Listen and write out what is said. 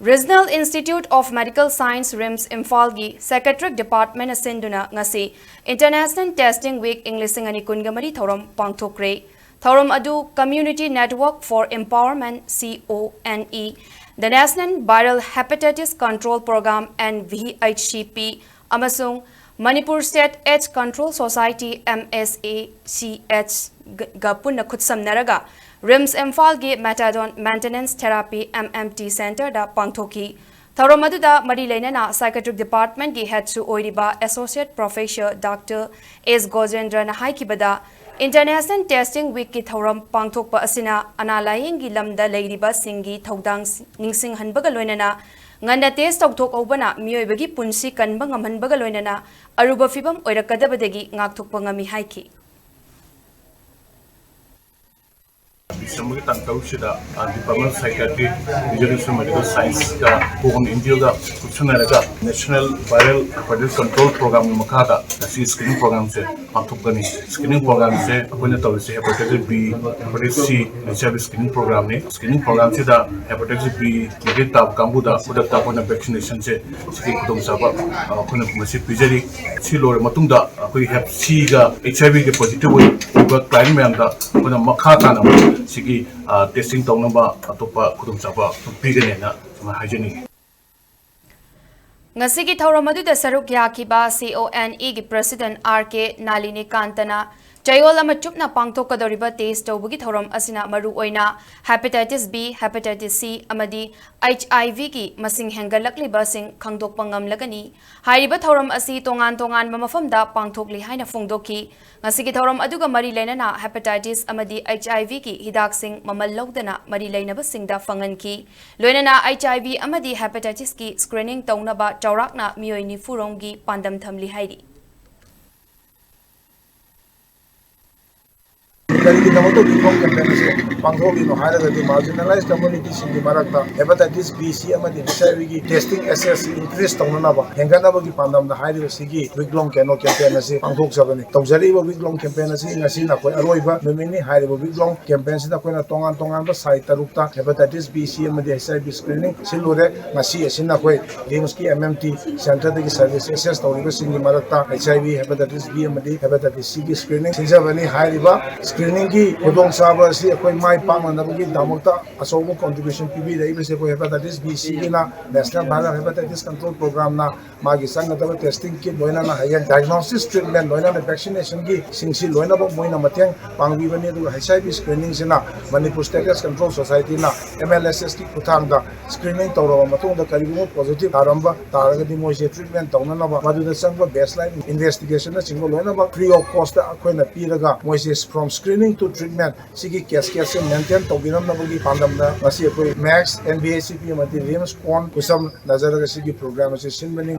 Regional Institute of Medical Science RIMS Imphal gi Psychiatric Department sinduna ngashi International Testing Week English ani kungamari Thouram Pangthokhre. Thouram adu Community Network for Empowerment CONE, the National Viral Hepatitis Control Program and VHCP amasung Manipur State AIDS Control Society MSACH ga punna khutsamnaraga RIMS Imphal gi Methadone Maintenance Therapy MMT Center da Pangthokhi. Thouram aduda mari leinana Psychiatric Department gi head su oiriba Associate Professor Dr. S. Gojendra na haikibada International Testing Week ki Thouram Pangthokpa asina analaying gi lamda leiriba singi thodang ningsing hanbaga loinana nganda test tawthok obana mioibagi punsi kanba ngamhanbaga loinana aruba fibam oirakadabadagi ngakthokpa ngami haiki. Some of the Department of Psychiatry, Medical Science, Home India, National Viral Hepatitis Control Program, Makata, screening program, screening program, hepatitis B, hepatitis C, HIV screening program, hepatitis B, Kambuda, Udapana vaccination, Silo Matunda, we have C, HIV positive, client member, Makata. Sigi testing tong namba atopa kudum chapa pigane na hygienic. Ngasigi Thouram aduda saruk yakiba CONE gi President RK Nalini Kantana Chayol ama chupna pangthokadoriba test tawbugi Thouram asina maru oina hepatitis B, hepatitis C amadi HIV gi masing hengalakliba sing khangdokpa ngamlagani hairiba Thouram asi tongan mamafamda pangthokli haina phongdokhi ngasigi Thouram aduga mari leinana hepatitis amadi HIV gi hidak sing mamal lawdana mari leinaba singda fanganki loinana HIV amadi hepatitis gi screening tawnaba chawrakna miyoini furong gi pandam thamli hairi. Marginalized communities in the Marakta, hepatitis B, C, and HIV testing SS increased Tonanaba, Henganaba Pandam, the Hydro Sigi, week-long cano campaign as a Pangtok Savani, Tongzariba week-long campaign as in Asina, Aroiva, Mimini, Hydro week-long campaigns in the Tongan, Saitarukta, hepatitis B, C, and HIV screening, Silure, Masi, Sinakwe, Gameski, MMT, Center the Service SS, Torivis in the Marakta, HIV, hepatitis B, and hepatitis C screening, Sinjavani, Hydriba, screening ki Udong Saba si ako'y may panganabagi damagta asobo contribution PB da ibig sabihin hepatitis B, C na National Viral Hepatitis Control Program na magisang na dapat testing kit loina na hayan diagnosis treatment loina na vaccination ki singsi loina ba moina mateng pangbiban ni do HIV screening sina Manipur State AIDS Control Society na MLSS ki kutang da screening tawro matong da karibu positive taramba taraga di mo si treatment tawna na ba maduda sang ba baseline investigation na singo loina ba free of cost ako'y na piraga mo si from screening to treatment sigi case maintain to binam na bagi pandam na masi ako'y max NBACP mati RIMS kon kusam nazaraga sigi program si sinmaning